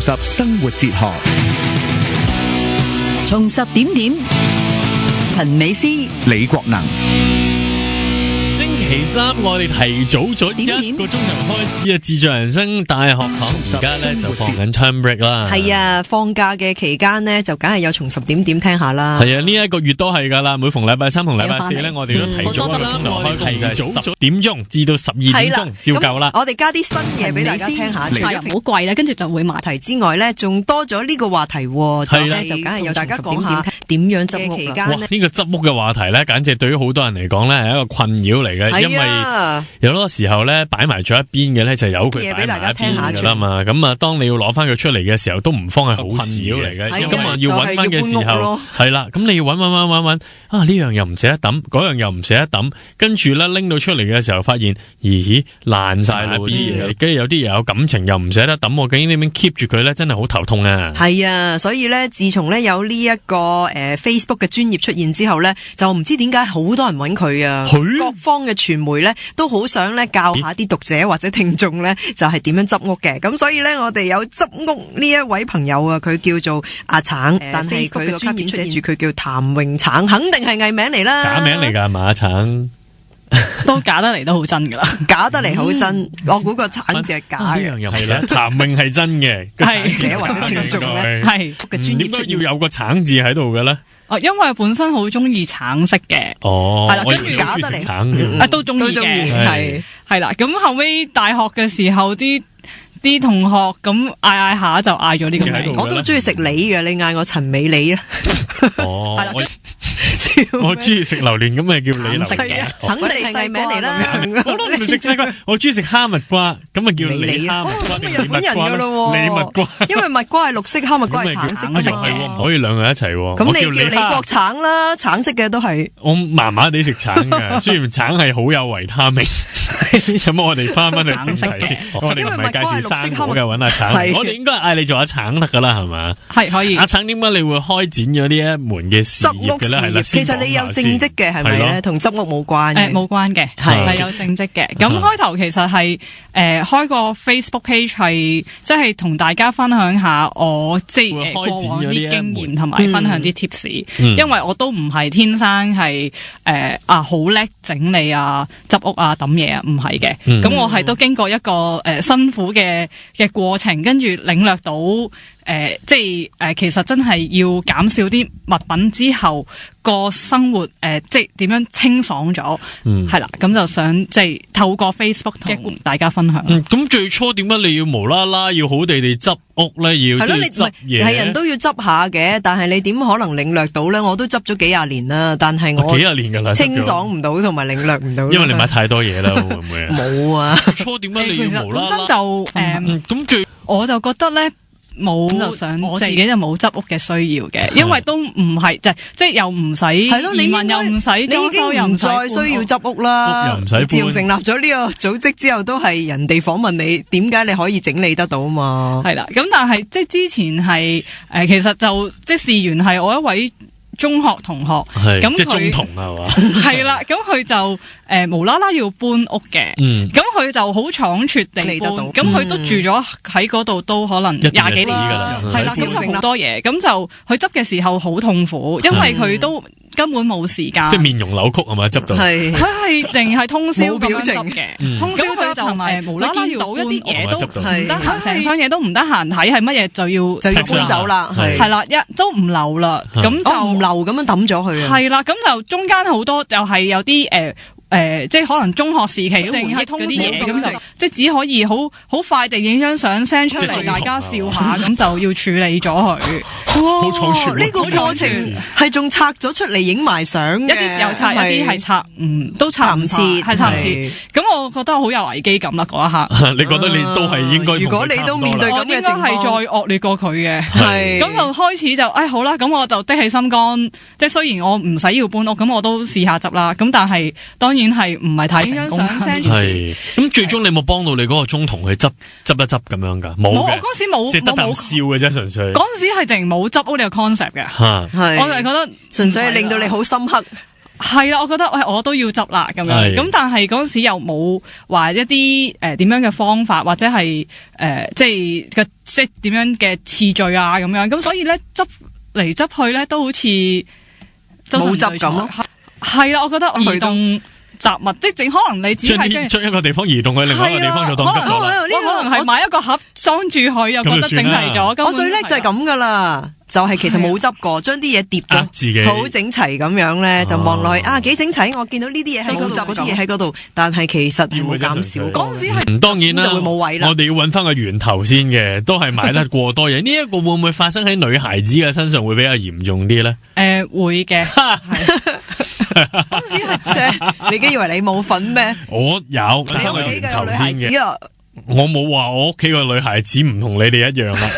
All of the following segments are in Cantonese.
拾生活哲學，重拾點點，陳美斯、李國能。星期三我哋提早咗一個鐘頭開始啊！智在人生大學堂而家咧就放緊 term break 啦。係啊，放假嘅期間呢，就梗係有重拾點點聽下啦。係啊，呢一個月都係噶啦，每逢禮拜三同禮拜四咧，我哋都提早一個鐘頭開工，就係10點鐘至到12點鐘，照夠啦。我哋加啲新嘢俾大家聽下，除咗唔好貴啦，跟住就會埋題之外咧，仲多咗呢個話題，就咧就梗係有大家講下點樣執屋期間咧。呢個執屋嘅話題咧，簡直對於好多人嚟講咧係一個困擾嚟嘅，因為有好多時候咧擺埋咗一邊嘅咧就由佢擺埋一邊噶啦嘛。咁啊，當你要攞翻佢出嚟嘅時候，都唔方係好事嚟嘅。因為要揾翻嘅時候，係啦，咁你要揾啊，呢樣又唔捨得抌，嗰樣又唔捨得抌，跟住咧拎到出嚟嘅時候，發現咦爛晒啦啲嘢，跟住有啲嘢有感情又唔捨得抌，我究竟點樣 keep 住佢咧？真係好頭痛啊！係啊，所以咧，自從咧有呢一個Facebook 嘅專頁出現之後咧，就唔知點解好多人揾佢啊，各方嘅傳媒咧都好想咧教下啲讀者或者聽眾咧，就係點樣執屋嘅。咁所以咧，我哋有執屋呢一位朋友啊，佢叫做阿橙，但係佢個卡片寫住佢叫譚詠橙，肯定係藝名嚟啦，假名嚟噶馬橙。都假得嚟都好真噶啦，假得嚟好真。我估個橙字係假嘅，呢樣又係啦。譚詠係真嘅，讀者或者聽眾咧係嘅專業點解要有個橙字喺度嘅咧？哦，因為本身好中意橙色嘅，哦，係啦，跟住假得嚟橙嘅，都中意嘅，係啦。咁後尾大學嘅時候，啲同學咁嗌下就嗌咗呢個名。我都中意食梨嘅，你嗌我陳美梨啦。哦，我中意食榴蓮，咁咪叫李榴蓮，肯定係藝名嚟啦。我都唔食西瓜，我中意食哈密瓜，咁咪叫李哈密瓜。咁日本人噶咯，李蜜瓜，因為蜜瓜係綠色，哈密瓜係橙色。唔可以兩個一齊。咁你叫李國橙啦，橙色嘅都係。我麻麻地食橙嘅，雖然橙係好有維他命。咁我哋翻去正題先，我哋唔係介紹生果嘅，揾阿橙。我哋應該嗌你做阿橙得噶啦，係嘛？係可以。阿橙，點解你會開展咗呢一門嘅事業嘅咧？係啦，其實你有正職嘅係咪咧？同執屋冇關嘅。冇關嘅，係有正職嘅。咁開頭其實係開個 Facebook page 係，即係同大家分享下我即係過往啲經驗同埋分享啲 tips。因為我都唔係天生係好叻整理啊、執屋啊、抌嘢啊，唔係嘅。咁我係都經過一個辛苦嘅過程，跟住領略到即係其實真係要減少啲物品之後，個生活即係點樣清爽咗，係啦，咁就想即係透過 Facebook 同大家分享。咁最初點解你要無啦啦要好地地執屋咧？要即係執嘢，係人都要執下嘅，但係你點可能領略到咧？我都執咗幾廿年啦，但係我幾廿年噶啦，清爽唔到同埋領略唔到，因為你買太多嘢啦，會唔會啊？冇啊！最初點解你要無啦啦？本身就咁我就覺得咧。冇就想我自己就冇執屋嘅需要嘅，因為都唔係即係又唔使移民又唔使裝修又唔再需要執屋啦，又唔使自從成立咗呢個組織之後，都係人哋訪問你點解你可以整理得到嘛？係啦，咁但係即係之前係其實就即係事緣係我一位中學同學，咁即係中同係嘛？係啦，咁佢就無啦啦要搬屋嘅，咁佢就好倉促地搬，咁佢都住咗喺嗰度都可能20幾年㗎啦，係啦，咁就好多嘢，咁就佢執嘅時候好痛苦，因為佢都根本冇時間，即係面容扭曲係咪？執到佢係淨係通宵咁樣執嘅，通宵佢就無啦啦要倒一啲嘢都唔得閒，成箱嘢都唔得閒睇係乜嘢就要搬走啦，係啦，都唔留啦，咁就唔留咁樣抌咗佢啊，係啦，咁就中間好多又係有啲即係可能中學時期淨係通宵咁就即係只可以好快地影張相 send 出嚟，大家笑下咁就要處理咗佢。好倉促，呢個過程係仲拆咗出嚟影埋相嘅，一啲時候拆，一啲係拆，都拆唔切，係拆唔切。咁我覺得好有危機感啦嗰一刻。你覺得你都係應該？如果你都面對咁嘅情況，我應該係再惡劣過佢嘅。係咁就開始就好啦，咁我就的起心肝，即係雖然我唔使要搬屋，咁我都試下執啦。咁但係當然係唔係睇成功。係咁最終你冇幫到你嗰個中同去執一執咁樣㗎？冇嘅，我嗰時冇，即係得啖笑嘅啫，純粹。嗰陣時係淨冇執屋呢個 concept 嘅，係我就係覺得純粹係令到你好深刻。係啦，我覺得我都要執啦咁樣，咁但係嗰陣時又冇話一啲點樣嘅方法或者係即係點樣嘅次序啊咁樣，咁所以咧執嚟執去咧都好似冇執咁咯。係啦，我覺得移動雜物即係可能你只係將一個地方移動去另外一個地方就當執咗啦。可能係買一個盒裝住佢又覺得整齊咗。我最叻就係咁噶啦。就係其實冇執過，將啲嘢疊到好整齊咁樣咧，就望落去幾整齊。我見到呢啲嘢喺嗰度，嗰啲嘢喺嗰度，但係其實冇減少。嗰陣時係當然啦，就會冇位啦。我哋要揾翻個源頭先嘅，都係買得過多嘢。呢一個會唔會發生喺女孩子嘅身上會比較嚴重啲咧？會嘅。嗰陣時係你已經以為你冇份咩？我有，你屋企嘅有女孩子啊。我冇話我屋企個女孩子唔同你哋一樣啦，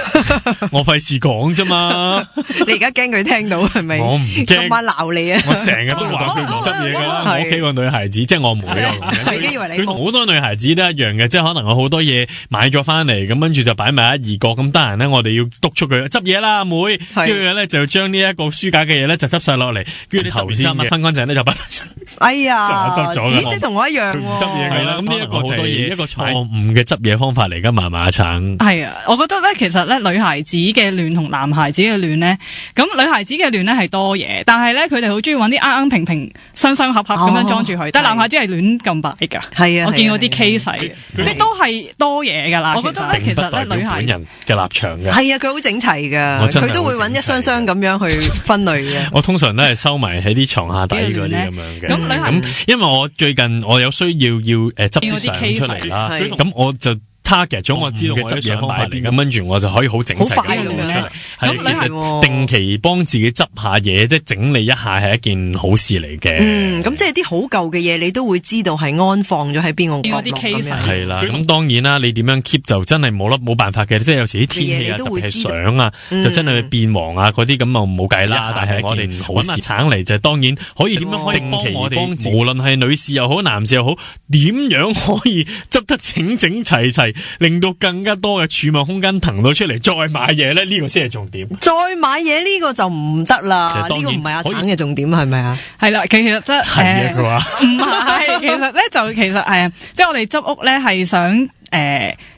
我費事講啫嘛。你而家驚佢聽到係咪？我唔驚，今晚鬧你啊！我成日都話佢唔執嘢噶啦。我屋企個女孩子即係我妹啊，佢同好多女孩子都一樣嘅，即係可能我好多嘢買咗翻嚟，咁跟住就擺埋一二角，咁得閒咧我哋要督促佢執嘢啦，妹。跟住咧就將呢一個書架嘅嘢咧就執晒落嚟，跟住頭先分乾淨咧就擺晒。哎呀，就執咗啦。咦，即係同我一樣唔執嘢係啦。咁呢一個就係一個錯誤嘅執嘢方法嚟噶，麻麻橙。係啊，我覺得咧，其實咧，女孩子嘅亂同男孩子嘅亂咧，咁女孩子嘅亂咧係多嘢，但係咧佢哋好中意揾啲啱平平、雙雙合合咁樣裝住佢，但係男孩子係亂咁擺噶。係啊，我見過啲 case 即係都係多嘢噶啦。我覺得咧，其實咧，女孩人嘅立場嘅係啊，佢好整齊噶，佢都會揾一雙雙咁樣去分類嘅。我通常都係收埋喺啲床下底嗰啲咁樣嘅。咁因為我最近我有需要執啲相出嚟啦，咁我就target 咗我知道我啲嘢方法嚟，咁跟住我就可以好整齊咁樣出嚟。係其實定期幫自己執下嘢，即係整理一下係一件好事嚟嘅。咁即係啲好舊嘅嘢，你都會知道係安放咗喺邊個角落咁樣。係啦，咁當然啦，你點樣 keep 就真係冇辦法嘅。即係有時啲天氣啊，特別係相啊，就真係變黃啊嗰啲咁就冇計啦。但係我哋揾阿橙嚟就當然可以點樣可以定期幫無論係女士又好，男士又好，點樣可以執得整整齊齊，令到更加多嘅儲物空間騰到出嚟，再買嘢咧，呢個先係重點。再買嘢呢個就唔得啦，呢個唔係阿橙嘅重點係咪啊？係啦，其實即係係佢話唔係，其實咧就其實即係我哋執屋咧係想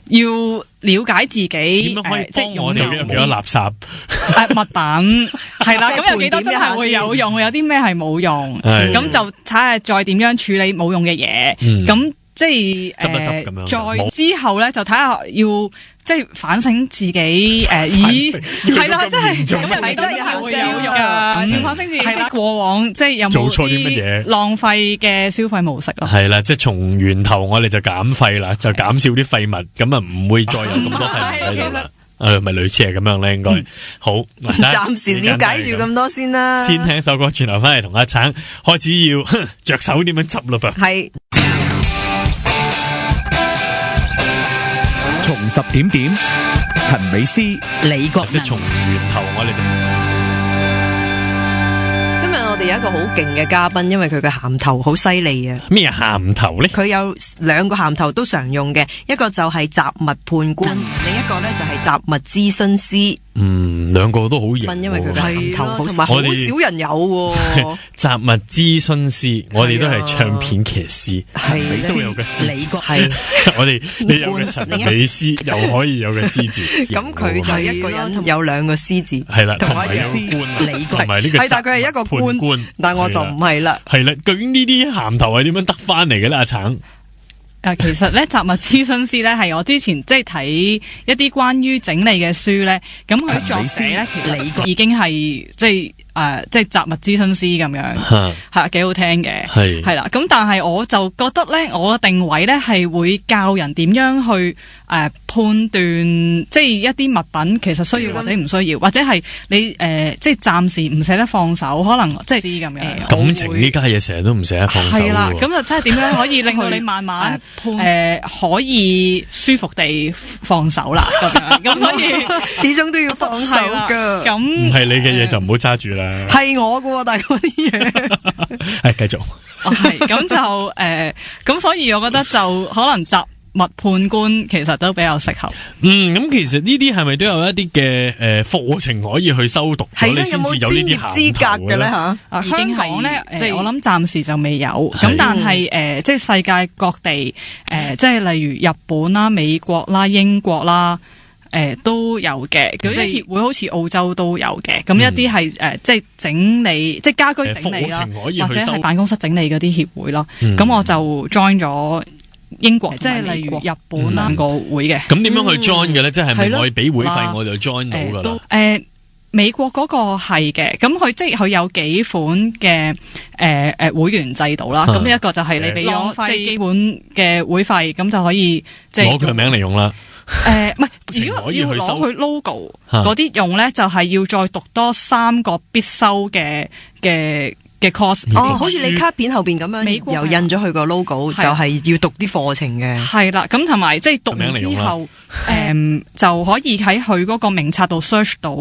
要了解自己點樣可以幫我哋有幾多垃圾物品係啦，咁有幾多真係會有用，有啲咩係冇用，咁就睇下再點樣處理冇用嘅嘢，咁。即係執一執咁樣，再之後咧就睇下要即係反省自己咦係啦，即係咁又係真係會有用噶，要反省自己係啦，過往即係有冇做錯啲乜嘢浪費嘅消費模式咯？係啦，即係從源頭我哋就減廢啦，就減少啲廢物，咁啊唔會再有咁多廢物喺度啦。咪類似係咁樣咧，應該好。暫時了解住咁多先啦。先聽首歌，轉頭翻嚟同阿橙開始要着手點樣執啦噃。係。從10點，陳美斯、李國能，即係從源頭我哋就。今日我哋有一個好勁嘅嘉賓，因為佢嘅銜頭好犀利啊！咩銜頭咧？佢有2個銜頭都常用嘅，一個就係雜物判官，另一個咧就係雜物諮詢師。兩個都好型，因為佢嘅銜頭同埋好少人有雜物諮詢師，我哋都係唱片騎師，係都有個獅字，係我哋你有個陳美斯，又可以有個獅字，咁佢就一個人有2個獅字，係啦，同埋一個官，同埋呢個係，但係佢係一個官，但我就唔係啦，係啦，究竟呢啲銜頭係點樣得翻嚟嘅咧？阿橙。其實咧，雜物諮詢師咧係我之前即係睇一啲關於整理嘅書咧，咁佢作者咧其實已經係即係雜物諮詢師咁樣，係幾好聽嘅，係啦。咁但係我就覺得咧，我嘅定位咧係會教人點樣去判斷，即係一啲物品其實需要或者唔需要，或者係你即係暫時唔捨得放手，可能即係啲咁樣。感情呢家嘢成日都唔捨得放手。係啦，咁就即係點樣可以令到你慢慢可以舒服地放手啦，咁樣。咁所以始終都要放手噶。咁唔係你嘅嘢就唔好揸住啦。係我噶，但係嗰啲嘢係繼續。係咁就咁所以我覺得就可能物判官其實都比較適合。咁其實呢啲係咪都有一啲嘅課程可以去修讀咗，你先至有呢啲資格嘅咧吓？香港咧，即係我諗暫時就未有。咁但係即係世界各地即係例如日本啦、美國啦、英國啦。都有嘅，嗰啲協會好似澳洲都有嘅，咁一啲係即係整理，即係家居整理啦，或者係辦公室整理嗰啲協會咯。咁我就 join 咗英國，即係例如日本兩個會嘅。咁點樣去 join 嘅咧？即係咪我要俾會費我就 join 到噶啦？美國嗰個係嘅，咁佢即係佢有幾款嘅會員制度啦。咁一個就係你俾咗即係基本嘅會費，咁就可以即係攞佢名嚟用啦。唔係，如果要攞佢 logo 嗰啲用咧，就係要再讀多3個必修嘅 course。好似你卡片後邊咁樣，又印咗佢個 logo，就係要讀啲課程嘅。係啦，咁同埋即係讀完之後，就可以喺佢嗰個名冊度 search 到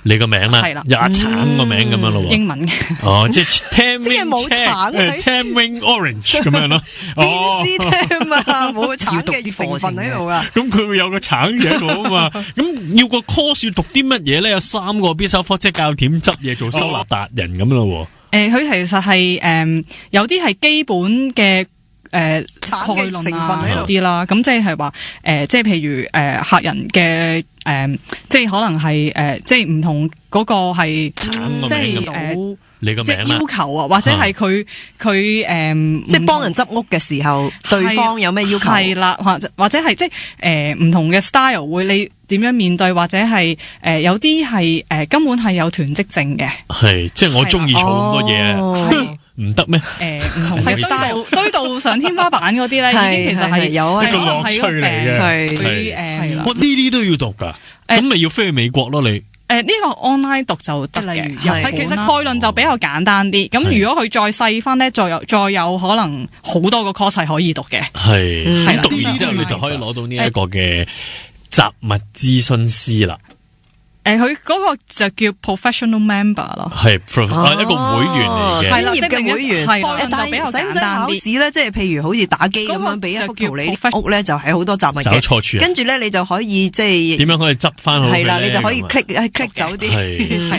你個名啦，係啦，有一橙個名咁樣咯，英文嘅。即係 Tam Wing Orange 咁樣咯。邊絲 Tam 啊，冇橙嘅成分喺度噶。咁佢會有個橙嘢喺度啊嘛。咁要個 course 要讀啲乜嘢咧？有3個必修課，即係教點執嘢做收納達人咁咯。佢其實係有啲係基本嘅概論啊嗰啲啦，咁即係話即係譬如客人嘅即係可能係即係唔同嗰個係即係你個名要求啊，或者係佢即係幫人執屋嘅時候，對方有咩要求？係啦，或者係即係唔同嘅 style 會你點樣面對，或者係有啲係根本係有囤積症嘅。係即係我中意儲咁多嘢，唔得咩？唔同嘅 style 堆到上天花板嗰啲咧，已經其實係有一個樂趣嚟嘅。係我呢啲都要讀噶，咁咪要飛去美國咯你？呢個 online 讀就得嘅，其實概論就比較簡單啲。咁如果佢再細分咧，再有可能好多個 course 係可以讀嘅。係讀完之後你就可以攞到呢一個嘅雜物諮詢師啦。佢嗰個就叫 professional member 咯，係一個會員嚟嘅，專業嘅會員。但係使唔使考試咧？即係譬如好似打機咁樣，俾一幅圖你屋咧，就係好多雜物嘅。找錯處。跟住咧，你就可以即係點樣可以執翻好？係啦，你就可以 click 走啲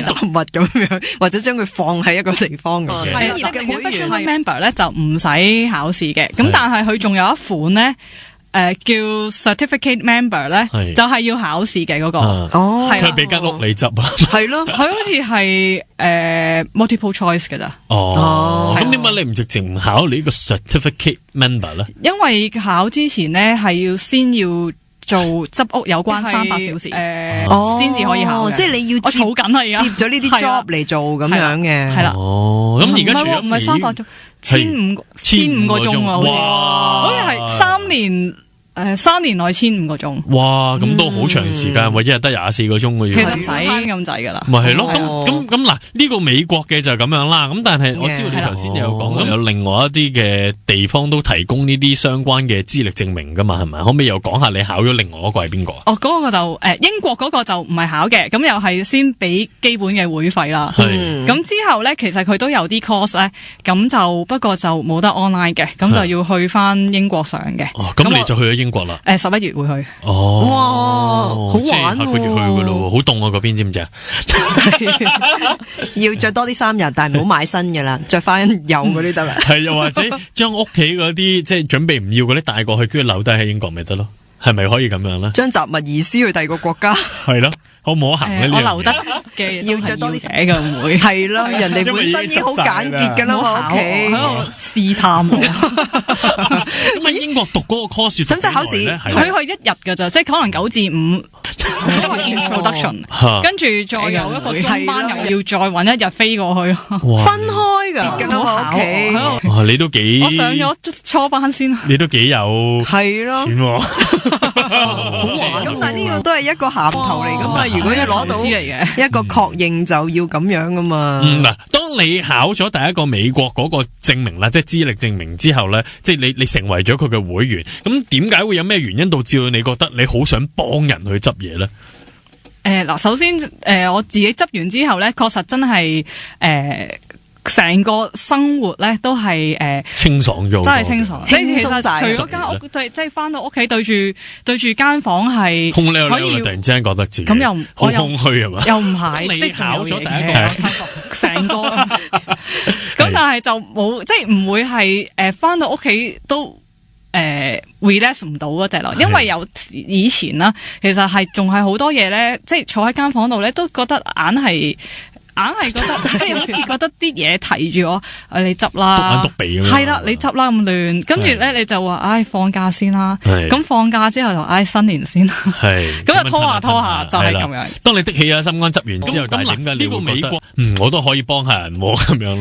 雜物咁樣，或者將佢放喺一個地方嘅。專業嘅會員 member 咧就唔使考試嘅，咁但係佢仲有一款咧。叫 certificate member 咧，就係要考試嘅嗰個。佢俾間屋你執啊？係咯，佢好似係multiple choice 㗎咋。咁點解你唔直情唔考你呢個 certificate member 咧？因為考之前咧係先要做執屋有關300小時，先至可以考嘅。即係你要接咗呢啲 job 嚟做咁樣嘅。係啦。咁而家除咗唔係300鐘，15個鐘啊，好似係3年。3年內15個鐘，哇！咁都好長時間，一日得24個鐘嘅。其實唔使咁滯噶啦。咪係咯，咁嗱，呢個美國嘅就咁樣啦。咁但係我知道你頭先有講，有另外一啲嘅地方都提供呢啲相關嘅資歷證明噶嘛，係咪？可唔可以又講下你考咗另外一個係邊個？嗰個就英國嗰個就唔係考嘅，咁又係先俾基本嘅會費啦。咁之後咧，其實佢都有啲 course 咧，咁就不過就冇得 online 嘅，咁就要去翻英國上嘅。咁你就去咗英國啦？11月會去。哇，好玩喎！下個月去噶咯，好凍啊！嗰邊知唔知啊？要着多啲衫日，但係唔好買新嘅啦，着翻有嗰啲得啦。係又或者將屋企嗰啲即係準備唔要嗰啲帶過去，跟住留低喺英國咪得咯？係咪可以咁樣咧？將雜物移師去第二個國家？係咯。可唔可行咧？我留得嘅要着多啲寫嘅唔會係咯，人哋本身已經好簡潔噶啦嘛，屋企喺度試探我。咁喺英國讀嗰個 course 使唔使考試？佢去1日噶咋，即係可能9至5，因為 introduction， 跟住再有一個中班，又要再搵1日飛過去咯。分開噶，咁我屋企。哇，你都幾？我上咗初班先。你都幾有係咯錢喎。好玩。咁但係呢個都係一個銜頭嚟噶嘛。如果要攞到一個確認，就要咁樣噶嘛。嗱，當你考咗第一個美國嗰個證明啦，即係資歷證明之後咧，即係你成為咗佢嘅會員，咁點解會有咩原因導致你覺得你好想幫人去執嘢咧？首先我自己執完之後咧，確實真係成個生活咧都係清爽咗，真係清爽。即係其實除咗間屋，即係翻到屋企對住間房係空溜溜，突然之間覺得自己咁又好空虛係嘛？又唔係，即係考咗第一個成個咁，但係就冇即係唔會係翻到屋企都relax 唔到嗰隻咯，因為有以前啦，其實係仲係好多嘢咧，即係坐喺間房度咧，都覺得硬係覺得，即係好似覺得啲嘢提住我，你執啦，篤鼻咁樣，係啦，你執啦咁亂，跟住咧你就話，唉，放假先啦，咁放假之後就，唉，新年先啦，係，咁就拖下就係咁樣。當你的起咗心肝執完之後，但係點解呢個美國，我都可以幫下人喎咁樣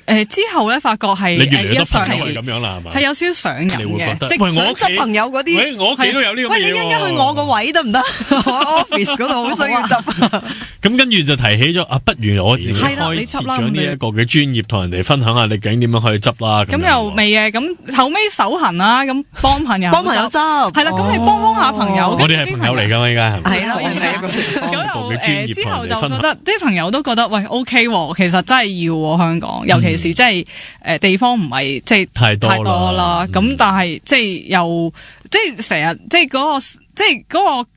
咧？之後咧發覺係你越嚟越多朋友係咁樣啦，係嘛？係有少少上癮嘅，即係想執朋友嗰啲，我屋企都有呢個。喂，你一陣間去我個位得唔得？我 office 嗰度好需要執。咁跟住就提起咗，不如我自己開設咗呢一個嘅專業，同人哋分享下你究竟點樣可以執啦。咁又未嘅，咁後尾手痕啦，咁幫朋友執，係啦，咁你幫下朋友。我哋係朋友嚟噶嘛，依家係咪？係啦，咁又之後就覺得啲朋友都覺得喂 OK 喎，其實真係要香港，尤其是即係地方唔係即係太多啦。咁但係即係又即係成日即係嗰個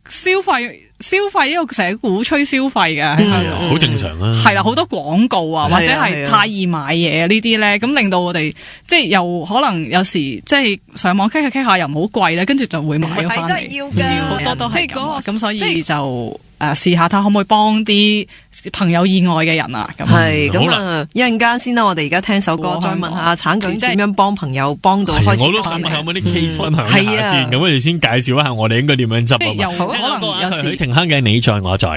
消費呢個成日鼓吹消費嘅，好正常啊。係啦，好多廣告啊，或者係太易買嘢呢啲咧，咁令到我哋即係又可能有時即係上網傾下又唔好貴咧，跟住就會買咗翻嚟。係真係要嘅，好多都係咁，所以就試下睇可唔可以幫啲朋友以外嘅人啊。咁係咁啊，一陣間先啦，我哋而家聽首歌，再問下橙究竟點樣幫朋友幫到開始。我都想問下有冇啲 case 分享下先，咁我哋先介紹一下我哋應該點樣執啊。可能有時許廷鏗嘅你在我在。